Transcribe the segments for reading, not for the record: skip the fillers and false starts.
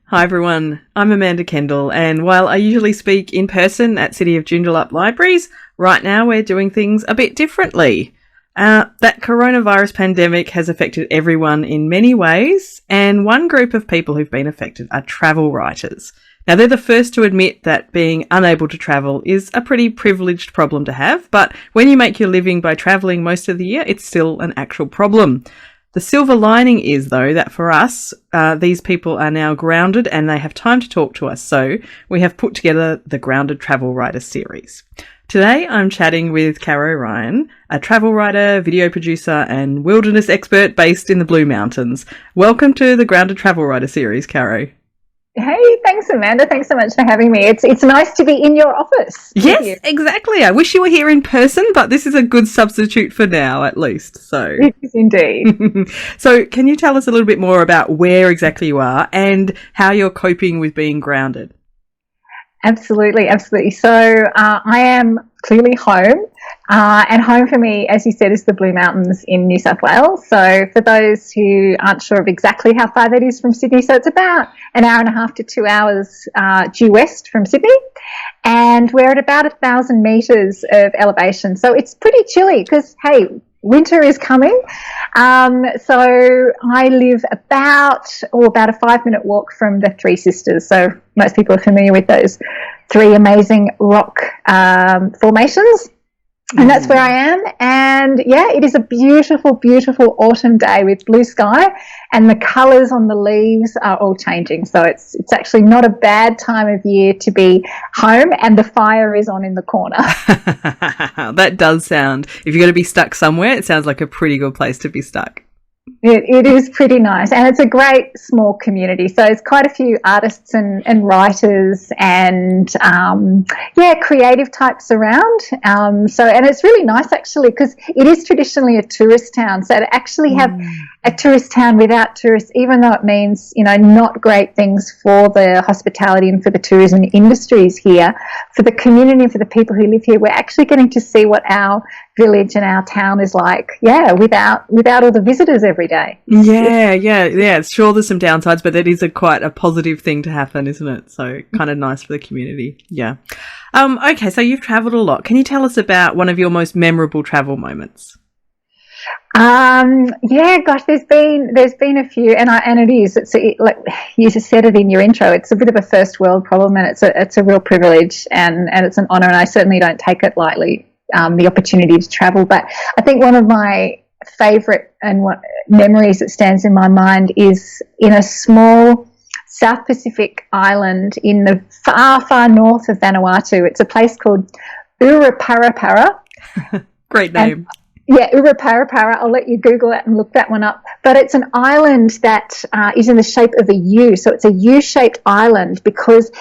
Hi everyone, I'm Amanda Kendall, and while I usually speak in person at City of Joondalup Libraries, right now we're doing things a bit differently. That coronavirus pandemic has affected everyone in many ways, and one group of people who've been affected are travel writers. Now, they're the first to admit that being unable to travel is a pretty privileged problem to have, but when you make your living by travelling most of the year, it's still an actual problem. The silver lining is, though, that for us, these people are now grounded and they have time to talk to us. So we have put together the Grounded Travel Writer series. Today, I'm chatting with Caro Ryan, a travel writer, video producer, and wilderness expert based in the Blue Mountains. Welcome to the Grounded Travel Writer series, Caro. Hey, thanks, Amanda. Thanks so much for having me. It's nice to be in your office. Yes, exactly. I wish you were here in person, but this is a good substitute for now, at least. So it is indeed. So can you tell us a little bit more about where exactly you are and how you're coping with being grounded? Absolutely. So I am clearly home, and home for me, as you said, is the Blue Mountains in New South Wales. So for those who aren't sure of exactly how far that is from Sydney, so it's about an hour and a half to 2 hours due west from Sydney, and we're at about 1,000 metres of elevation. So it's pretty chilly because, hey, winter is coming. So I live about a 5-minute walk from the Three Sisters. So most people are familiar with those three amazing rock formations. And that's where I am. And yeah, it is a beautiful, beautiful autumn day with blue sky, and the colours on the leaves are all changing. So it's actually not a bad time of year to be home, and the fire is on in the corner. That does sound, if you're going to be stuck somewhere, it sounds like a pretty good place to be stuck. It is pretty nice, and it's a great small community. So it's quite a few artists and writers and creative types around. And it's really nice actually, because it is traditionally a tourist town. So to actually have a tourist town without tourists, even though it means not great things for the hospitality and for the tourism industries here, for the community and for the people who live here, we're actually getting to see what our village and our town is like, without all the visitors every day. Yeah. Sure, there's some downsides, but that is quite a positive thing to happen, isn't it? So kind of nice for the community. Yeah. Okay, so you've travelled a lot. Can you tell us about one of your most memorable travel moments? There's been a few, it's like you just said it in your intro. It's a bit of a first world problem, and it's a real privilege, and it's an honour, and I certainly don't take it lightly. The opportunity to travel, but I think one of my favourite memories that stands in my mind is in a small South Pacific island in the far, far north of Vanuatu. It's a place called Uraparapara. Great name. Uraparapara. I'll let you Google it and look that one up. But it's an island that is in the shape of a U. So it's a U-shaped island because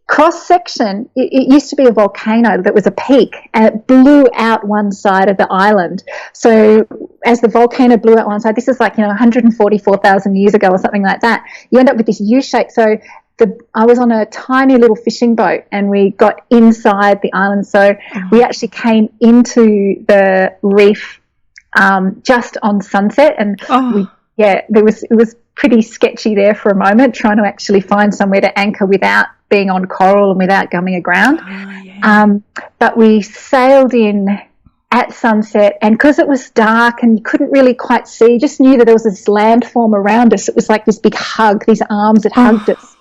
cross-section, it used to be a volcano that was a peak, and it blew out one side of the island. So as the volcano blew out one side, this is like 144,000 years ago or something like that, you end up with this U-shape. So I was on a tiny little fishing boat, and we got inside the island. So we actually came into the reef just on sunset, and it was pretty sketchy there for a moment, trying to actually find somewhere to anchor without being on coral and without gumming aground. But we sailed in at sunset, and because it was dark and you couldn't really quite see, you just knew that there was this landform around us. It was like this big hug, these arms that hugged us.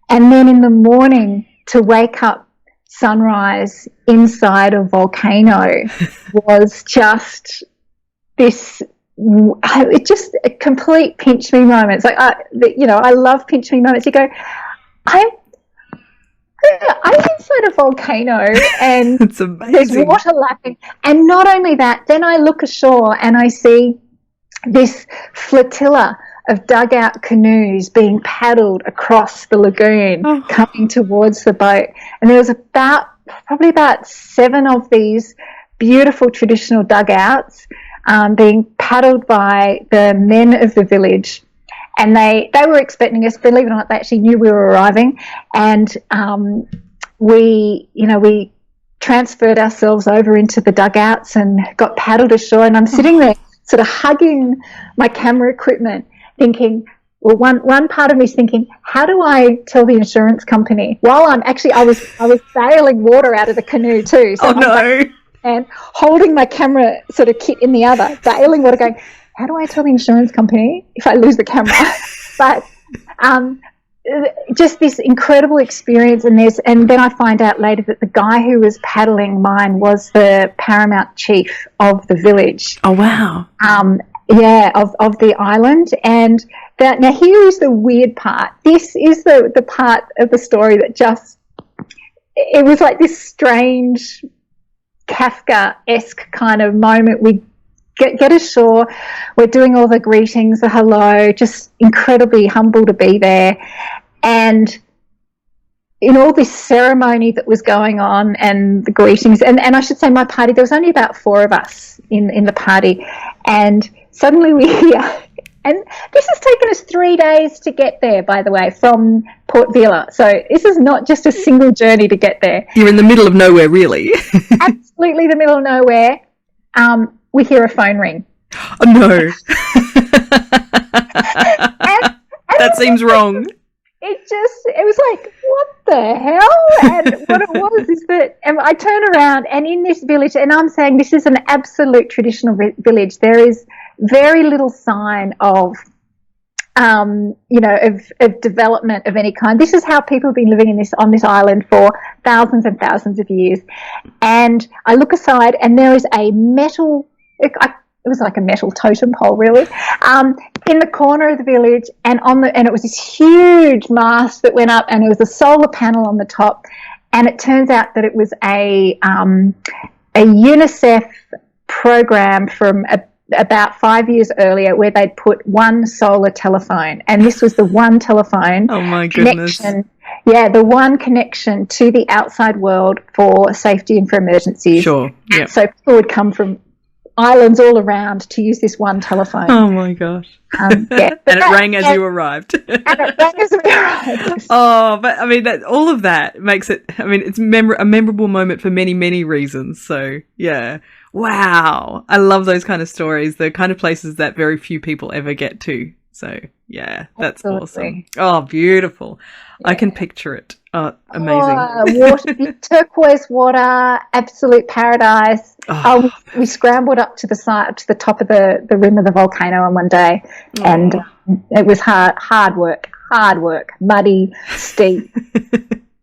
And then in the morning, to wake up sunrise inside a volcano was just this, it just a complete pinch me moment. It's like, I love pinch me moments. You go, I'm inside a volcano, and it's amazing. There's water lapping. And not only that, then I look ashore and I see this flotilla of dugout canoes being paddled across the lagoon, coming towards the boat. And there was probably about 7 of these beautiful traditional dugouts being paddled by the men of the village. And they were expecting us. Believe it or not, they actually knew we were arriving. And we transferred ourselves over into the dugouts and got paddled ashore. And I'm sitting there sort of hugging my camera equipment, thinking, well, one part of me is thinking, how do I tell the insurance company? While I was bailing water out of the canoe too. So oh no! And holding my camera sort of kit in the other, bailing water, going, how do I tell the insurance company if I lose the camera? But just this incredible experience, and then I find out later that the guy who was paddling mine was the paramount chief of the village. Oh wow! Of the island. And that, now here is the weird part. This is the part of the story that just, it was like this strange Kafka-esque kind of moment. We get ashore, we're doing all the greetings, the hello, just incredibly humble to be there. And in all this ceremony that was going on and the greetings, and I should say my party, there was only about 4 of us in the party, and suddenly we hear, and this has taken us 3 days to get there, by the way, from Port Vila. So this is not just a single journey to get there. You're in the middle of nowhere, really. Absolutely the middle of nowhere. We hear a phone ring. Oh no. That seems wrong. It was like, what the hell? And what it was is that, and I turn around, and in this village, and I'm saying this is an absolute traditional village, there is very little sign of, of development of any kind. This is how people have been living on this island for thousands and thousands of years. And I look aside, and there is a metal, it was like a metal totem pole, really, in the corner of the village, and it was this huge mast that went up, and it was a solar panel on the top, and it turns out that it was a UNICEF program from about 5 years earlier, where they'd put one solar telephone, and this was the one telephone. Oh my goodness! The one connection to the outside world for safety and for emergencies. Sure. Yeah. So people would come from islands all around to use this one telephone. Oh my gosh. And it rang as you arrived. And it rang as we arrived. Oh, but I mean, all of that makes it, I mean, it's a memorable moment for many, many reasons. So yeah. Wow. I love those kind of stories, the kind of places that very few people ever get to. So yeah, that's awesome. Oh, beautiful. Yeah. I can picture it. Oh, amazing. Water, turquoise water, absolute paradise. We scrambled up to the top of the rim of the volcano on one day, and it was hard work, muddy, steep.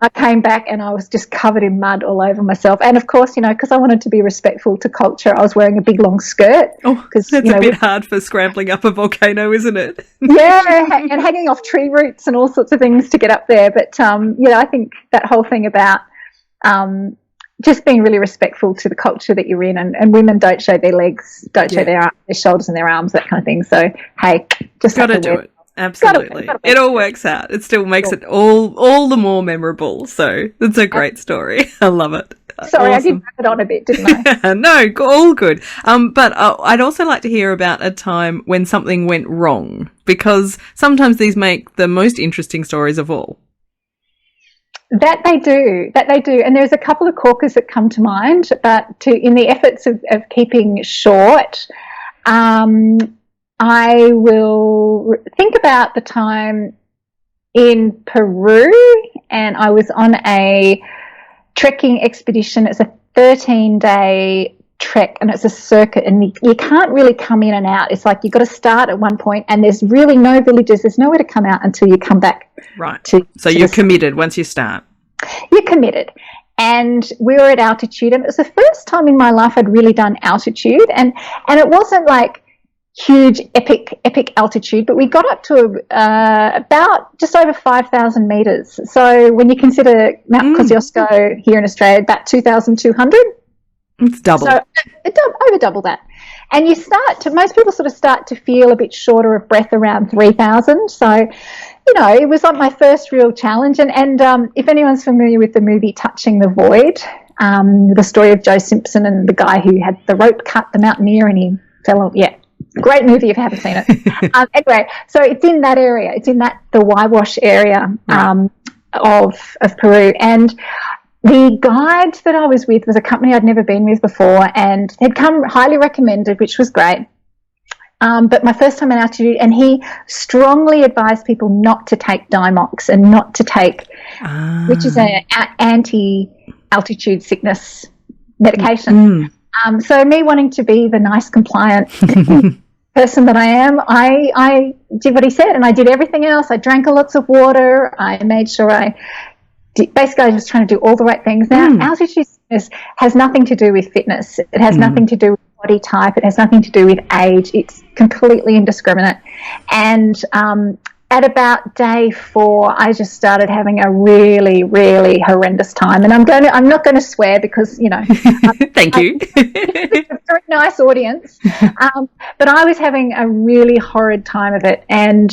I came back and I was just covered in mud all over myself. And of course, because I wanted to be respectful to culture, I was wearing a big long skirt. Oh, that's a bit hard for scrambling up a volcano, isn't it? Yeah, and hanging off tree roots and all sorts of things to get up there. But, I think that whole thing about just being really respectful to the culture that you're in, and women don't show their legs, don't show their shoulders and their arms, that kind of thing. So, hey, just got to do it. Absolutely. It all works out. It still makes it all the more memorable. So it's a great story. I love it. Sorry, awesome. I did wrap it on a bit, didn't I? No, all good. But I'd also like to hear about a time when something went wrong, because sometimes these make the most interesting stories of all. That they do. And there's a couple of corkers that come to mind, but in the efforts of keeping short, I will think about the time in Peru, and I was on a trekking expedition. It's a 13-day trek, and it's a circuit, and you can't really come in and out. It's like you've got to start at one point, and there's really no villages. There's nowhere to come out until you come back. Right. So you're committed once you start. You're committed. And we were at altitude, and it was the first time in my life I'd really done altitude, and it wasn't like huge epic altitude, but we got up to about just over 5,000 meters. So when you consider Mount Kosciuszko here in Australia, about 2,200, it's double. So over double that. And most people sort of start to feel a bit shorter of breath around 3,000. So it was like my first real challenge. And if anyone's familiar with the movie Touching the Void, the story of Joe Simpson and the guy who had the rope cut, the mountaineer, and he fell on. Yeah. Great movie if you haven't seen it. Anyway, so it's in that area. It's in the Waiwash area of Peru. And the guide that I was with was a company I'd never been with before, and they'd come highly recommended, which was great. but my first time in altitude, and he strongly advised people not to take Dimox and not to take, which is an anti-altitude sickness medication. So me wanting to be the nice, compliant person that I am, I did what he said, and I did everything else. I drank lots of water. I made sure basically I was trying to do all the right things. Now, altitude sickness has nothing to do with fitness. It has nothing to do with body type. It has nothing to do with age. It's completely indiscriminate. And at about day 4, I just started having a really, really horrendous time. And I'm not going to swear because, thank you. It's a very nice audience. But I was having a really horrid time of it. And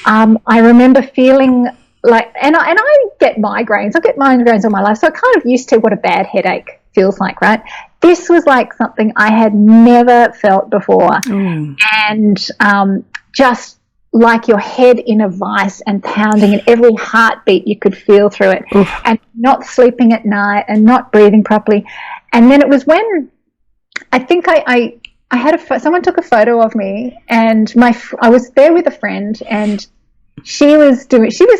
I remember feeling like, and I get migraines. I get migraines all my life. So I'm kind of used to what a bad headache feels like, right? This was like something I had never felt before. And just like your head in a vice and pounding, and every heartbeat you could feel through it. And not sleeping at night and not breathing properly. And then it was when I think I had someone took a photo of me, and I was there with a friend, and she was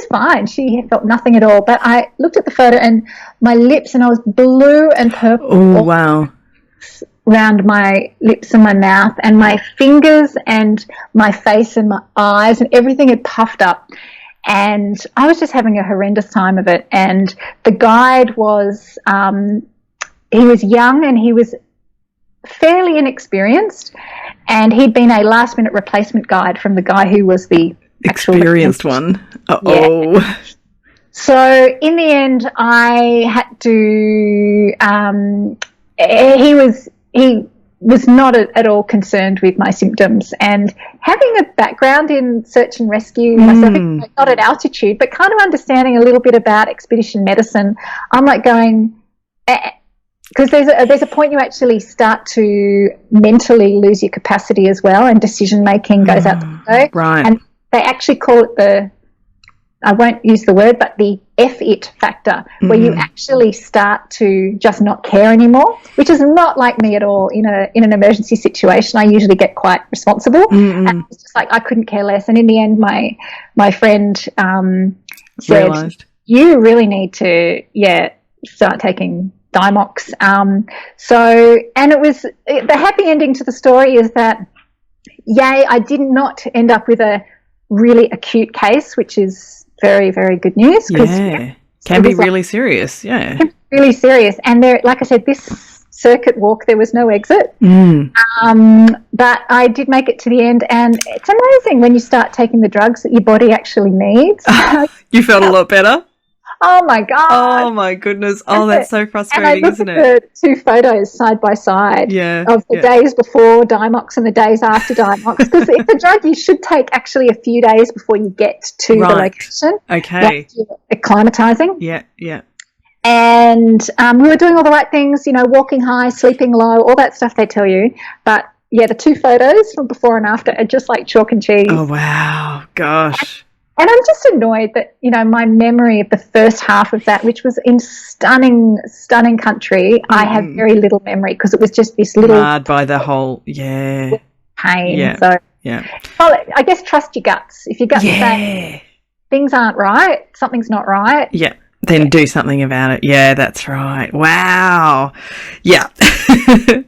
fine. She felt nothing at all. But I looked at the photo, and my lips, and I was blue and purple. Oh, wow. Around my lips and my mouth, and my fingers and my face and my eyes, and everything had puffed up. And I was just having a horrendous time of it. And the guide was, he was young, and he was fairly inexperienced, and he'd been a last-minute replacement guide from the guy who was the experienced one. Yeah. So in the end, I had to. He was not at all concerned with my symptoms, and having a background in search and rescue myself, not at altitude, but kind of understanding a little bit about expedition medicine, I'm like going. Because there's a point you actually start to mentally lose your capacity as well, and decision making goes out the window. Right. And they actually call it I won't use the word, but the F-it factor, where you actually start to just not care anymore, which is not like me at all. In an emergency situation, I usually get quite responsible, and it's just like I couldn't care less. And in the end, my friend said, realized. "You really need to, start taking Dimox." And it was the happy ending to the story is that, I did not end up with a really acute case, which is very, very good news. Can be really serious. Yeah, really serious. And there, like I said, this circuit walk, there was no exit. But I did make it to the end, and it's amazing when you start taking the drugs that your body actually needs. You felt a lot better. Oh my God. Oh my goodness. Oh, that's so frustrating, isn't it? And I looked at the 2 photos side by side of the days before Dimox and the days after Dimox, because it's a drug you should take actually a few days before you get to the location. Okay. Acclimatizing. Yeah. And we were doing all the right things, walking high, sleeping low, all that stuff they tell you. But the 2 photos from before and after are just like chalk and cheese. Oh, wow. Gosh. And I'm just annoyed that, my memory of the first half of that, which was in stunning, stunning country, I have very little memory because it was just this little... marred by the whole, pain. Yeah. So, well, I guess trust your guts. If your gut's saying things aren't right, something's not right. Yeah. Then do something about it. Yeah, that's right. Wow. Yeah.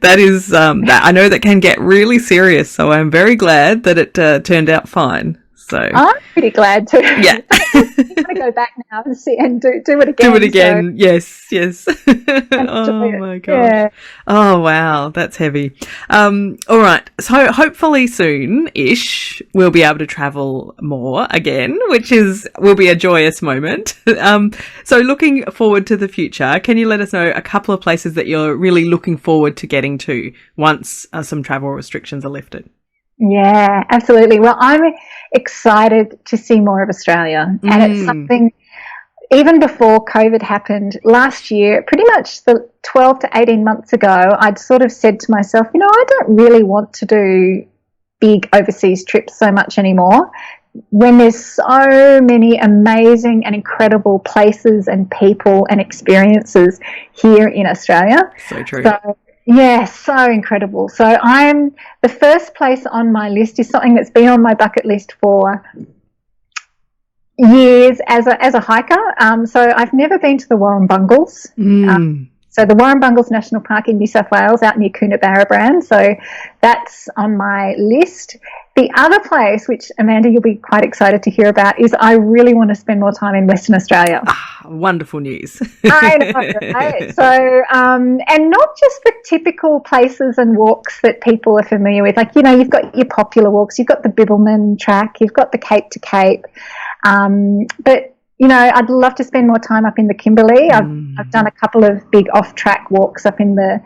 That is, I know that can get really serious, so I'm very glad that it turned out fine. So I'm pretty glad too. Yeah. I'm going to go back now and see and do it again. Do it again. So. Yes. Oh my gosh. Yeah. Oh wow, that's heavy. All right. So hopefully soon-ish we'll be able to travel more again, which will be a joyous moment. So looking forward to the future, can you let us know a couple of places that you're really looking forward to getting to once some travel restrictions are lifted? Yeah, absolutely. Well, I'm excited to see more of Australia, and it's something, even before COVID happened last year, pretty much the 12 to 18 months ago, I'd sort of said to myself, I don't really want to do big overseas trips so much anymore when there's so many amazing and incredible places and people and experiences here in Australia. So true. So Yeah, so incredible. So the first place on my list is something that's been on my bucket list for years as a hiker. So I've never been to the Warrumbungles. So the Warrumbungles National Park in New South Wales, out near Coonabarabran. So that's on my list. The other place, which Amanda, you'll be quite excited to hear about, is I really want to spend more time in Western Australia. Wonderful news. I know, right? So, and not just the typical places and walks that people are familiar with. Like, you've got your popular walks, you've got the Bibbulmun track, you've got the Cape to Cape. But I'd love to spend more time up in the Kimberley. I've done a couple of big off-track walks up in the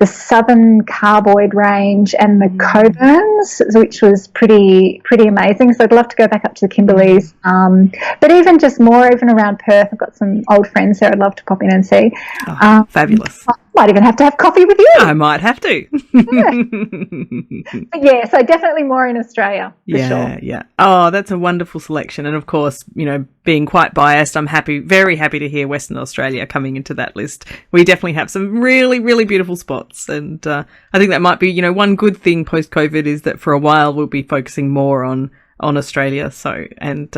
Southern Carboyd Range and the Coburns, which was pretty amazing. So I'd love to go back up to the Kimberleys. But even just more, even around Perth, I've got some old friends there I'd love to pop in and see. Fabulous. I might even have to have coffee with you. I might have to. But yeah, so definitely more in Australia, for sure. Yeah. Oh, that's a wonderful selection. And of course, being quite biased, I'm very happy to hear Western Australia coming into that list. We definitely have some really, really beautiful spots. And I think that might be, one good thing post-COVID is that for a while we'll be focusing more on Australia. So, and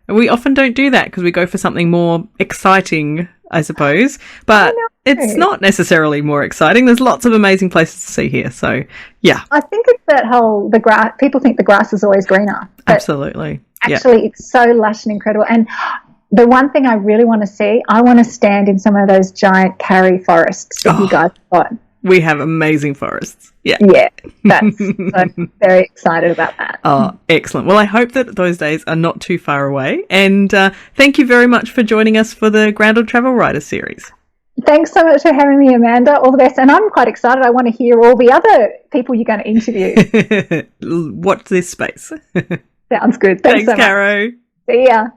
we often don't do that because we go for something more exciting, I suppose. But it's not necessarily more exciting. There's lots of amazing places to see here. So, yeah. I think it's that whole, the grass, people think the grass is always greener. Absolutely. Actually, it's so lush and incredible. And the one thing I really want to see, I want to stand in some of those giant karri forests that you guys have got. We have amazing forests. Yeah, that's so very excited about that. Oh, excellent. Well, I hope that those days are not too far away. And thank you very much for joining us for the Grounded Travel Writer series. Thanks so much for having me, Amanda. All the best. And I'm quite excited. I want to hear all the other people you're going to interview. Watch this space. Sounds good. Thanks so much. Caro. See ya.